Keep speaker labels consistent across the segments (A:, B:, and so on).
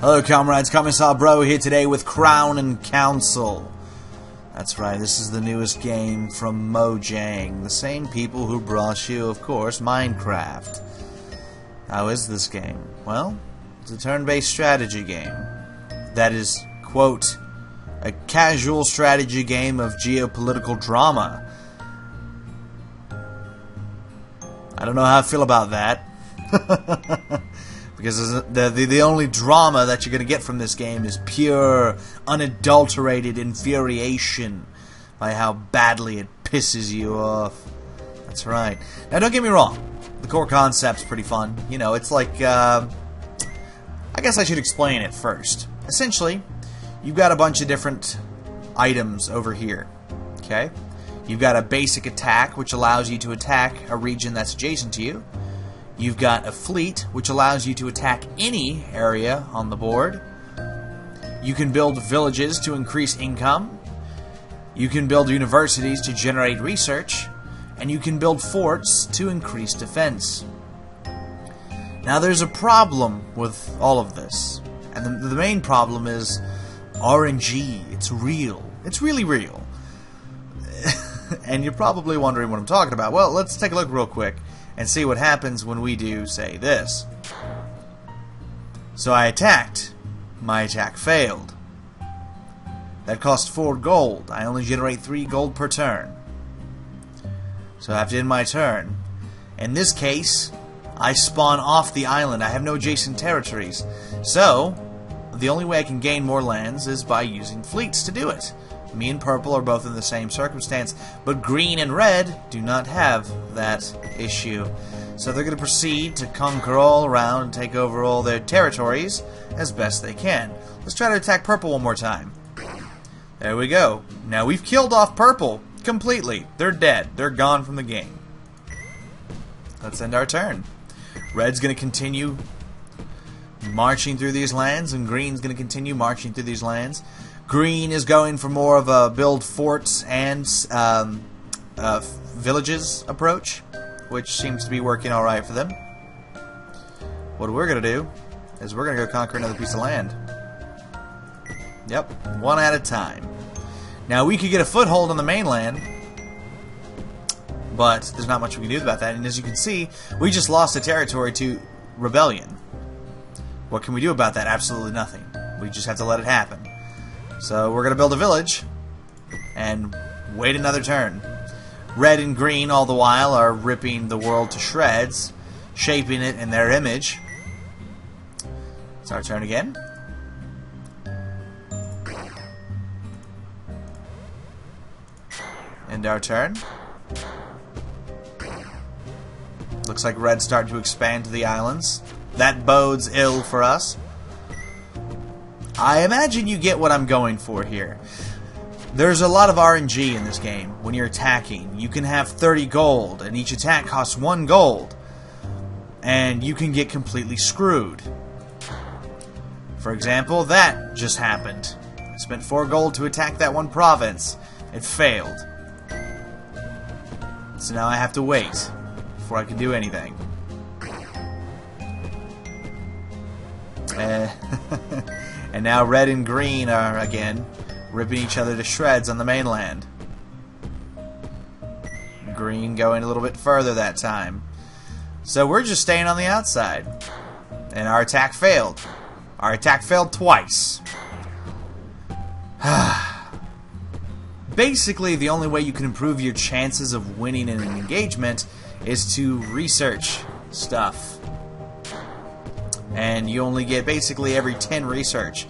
A: Hello comrades, Commissar Bro here today with Crown and Council. That's right, this is the newest game from Mojang, the same people who brought you, of course, Minecraft. How is this game? Well, it's a turn-based strategy game that is, quote, a casual strategy game of geopolitical drama. I don't know how I feel about that. Because the only drama that you're going to get from this game is pure, unadulterated infuriation by how badly it pisses you off. That's right. Now, don't get me wrong. The core concept's pretty fun. You know, it's like, I guess I should explain it first. Essentially, you've got a bunch of different items over here. Okay? You've got a basic attack, which allows you to attack a region that's adjacent to you. You've got a fleet, which allows you to attack any area on the board. You can build villages to increase income. You can build universities to generate research. And you can build forts to increase defense. Now there's a problem with all of this. And the main problem is RNG. It's real. It's really real. And you're probably wondering what I'm talking about. Well, let's take a look real quick and see what happens when we do, say, this. So I attacked. My attack failed. That cost 4 gold. I only generate 3 gold per turn. So I have to end my turn. In this case, I spawn off the island. I have no adjacent territories. So, the only way I can gain more lands is by using fleets to do it. Me and purple are both in the same circumstance, but green and red do not have that issue. So they're going to proceed to conquer all around and take over all their territories as best they can. Let's try to attack purple one more time. There we go. Now we've killed off purple completely. They're dead. They're gone from the game. Let's end our turn. Red's going to continue marching through these lands, and green's going to continue marching through these lands. Green is going for more of a build forts and villages approach, which seems to be working alright for them. What we're going to do is we're going to go conquer another piece of land. Yep, one at a time. Now we could get a foothold on the mainland, but there's not much we can do about that. And as you can see, we just lost a territory to rebellion. What can we do about that? Absolutely nothing. We just have to let it happen. So we're going to build a village and wait another turn. Red and green all the while are ripping the world to shreds, shaping it in their image. It's our turn again. End our turn. Looks like red's starting to expand to the islands. That bodes ill for us. I imagine you get what I'm going for here. There's a lot of RNG in this game when you're attacking. You can have 30 gold, and each attack costs 1 gold. And you can get completely screwed. For example, that just happened. I spent 4 gold to attack that one province. It failed. So now I have to wait before I can do anything. And now red and green are, again, ripping each other to shreds on the mainland. Green going a little bit further that time. So we're just staying on the outside. And our attack failed. Our attack failed twice. Basically, the only way you can improve your chances of winning in an engagement is to research stuff. And you only get basically every 10 research.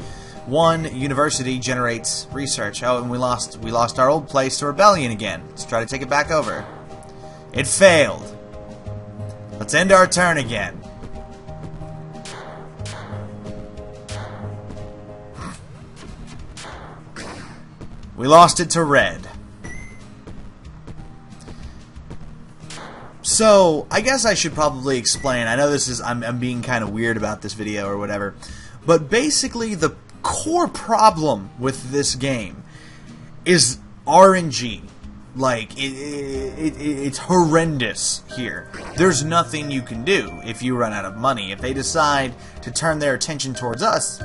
A: 1 university generates research. Oh, and we lost our old place to rebellion again. Let's try to take it back over. It failed. Let's end our turn again. We lost it to red. So, I guess I should probably explain. I know this is I'm being kind of weird about this video or whatever, but basically the core problem with this game is RNG. Like, it's horrendous here. There's nothing you can do if you run out of money. If they decide to turn their attention towards us,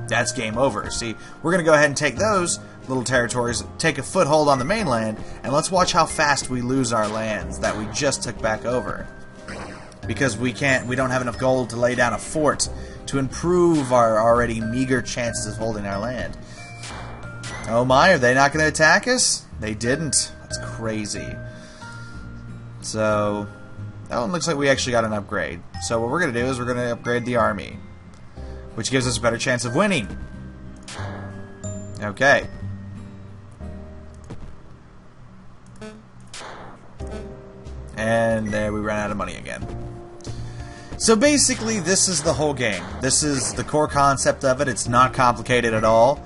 A: that's game over. See, we're going to go ahead and take those little territories, take a foothold on the mainland, and let's watch how fast we lose our lands that we just took back over. Because we don't have enough gold to lay down a fort to improve our already meager chances of holding our land. Oh my, are they not going to attack us? They didn't. That's crazy. So, that one looks like we actually got an upgrade. So what we're going to do is we're going to upgrade the army, which gives us a better chance of winning. Okay. And there we ran out of money again. So basically, this is the whole game. This is the core concept of it. It's not complicated at all.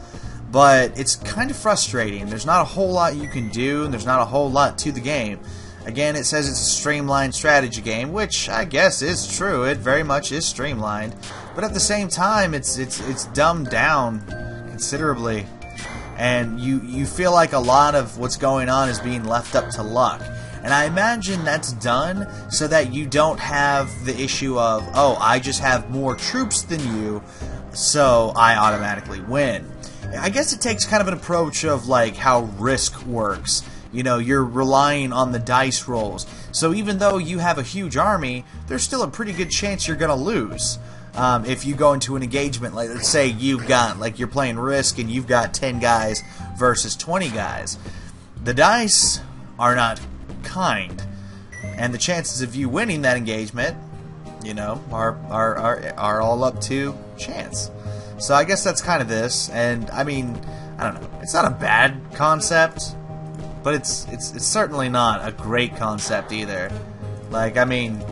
A: But it's kind of frustrating. There's not a whole lot you can do, and there's not a whole lot to the game. Again, it says it's a streamlined strategy game, which I guess is true. It very much is streamlined. But at the same time, it's dumbed down considerably. And you feel like a lot of what's going on is being left up to luck. And I imagine that's done so that you don't have the issue of, oh, I just have more troops than you, so I automatically win. I guess it takes kind of an approach of like how Risk works. You know, you're relying on the dice rolls. So even though you have a huge army, there's still a pretty good chance you're going to lose. If you go into an engagement, like let's say you've got, like you're playing Risk and you've got 10 guys versus 20 guys. The dice are not kind. And the chances of you winning that engagement, you know, are all up to chance. So I guess that's kind of this, and I mean, I don't know. It's not a bad concept, but it's certainly not a great concept either. Like, I mean,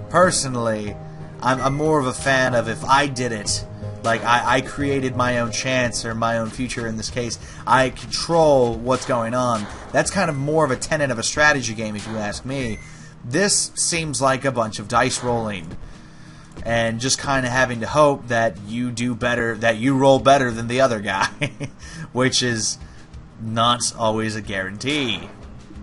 A: personally, I'm more of a fan of if I did it, like I created my own chance or my own future in this case. I control what's going on. That's kind of more of a tenet of a strategy game, if you ask me. This seems like a bunch of dice rolling. And just kind of having to hope that you do better, that you roll better than the other guy, which is not always a guarantee,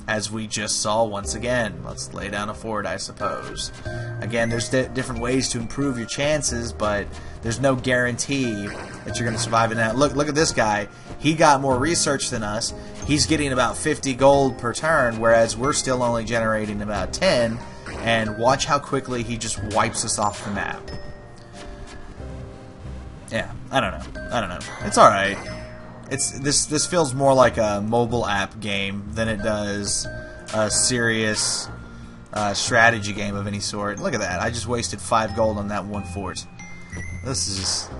A: as we just saw once again. Let's lay down a fort, I suppose. Again, there's different ways to improve your chances, but there's no guarantee that you're going to survive it. Now, look at this guy. He got more research than us. He's getting about 50 gold per turn, whereas we're still only generating about 10. And watch how quickly he just wipes us off the map. Yeah, I don't know. It's alright. This feels more like a mobile app game than it does a serious strategy game of any sort. Look at that. I just wasted 5 gold on that one fort. This is just...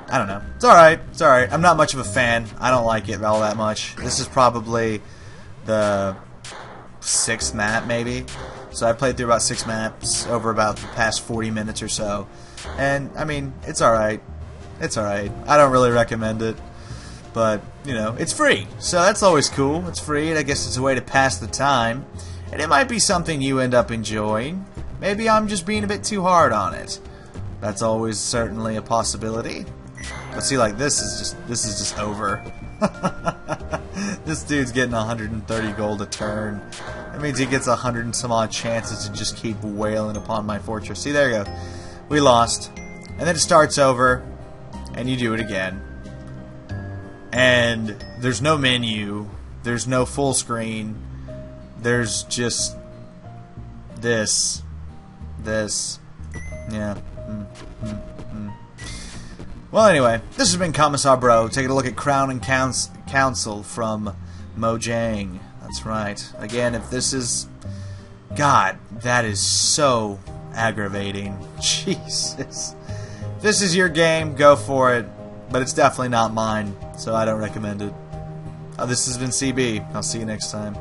A: I don't know. It's alright. It's alright. I'm not much of a fan. I don't like it all that much. This is probably the 6th map, maybe. So I played through about 6 maps over about the past 40 minutes or so. And, I mean, it's alright. It's alright. I don't really recommend it. But, you know, it's free. So that's always cool. It's free, and I guess it's a way to pass the time. And it might be something you end up enjoying. Maybe I'm just being a bit too hard on it. That's always certainly a possibility. But see, like, this is just over. This dude's getting 130 gold a turn. That means he gets 100 and some odd chances to just keep wailing upon my fortress. See, there you go. We lost. And then it starts over, and you do it again. And there's no menu. There's no full screen. There's just this. Yeah. Well, anyway, this has been Commissar Bro, taking a look at Crown and Council from Mojang. That's right. Again, if this is... God, that is so aggravating. Jesus. If this is your game, go for it. But it's definitely not mine, so I don't recommend it. This has been CB. I'll see you next time.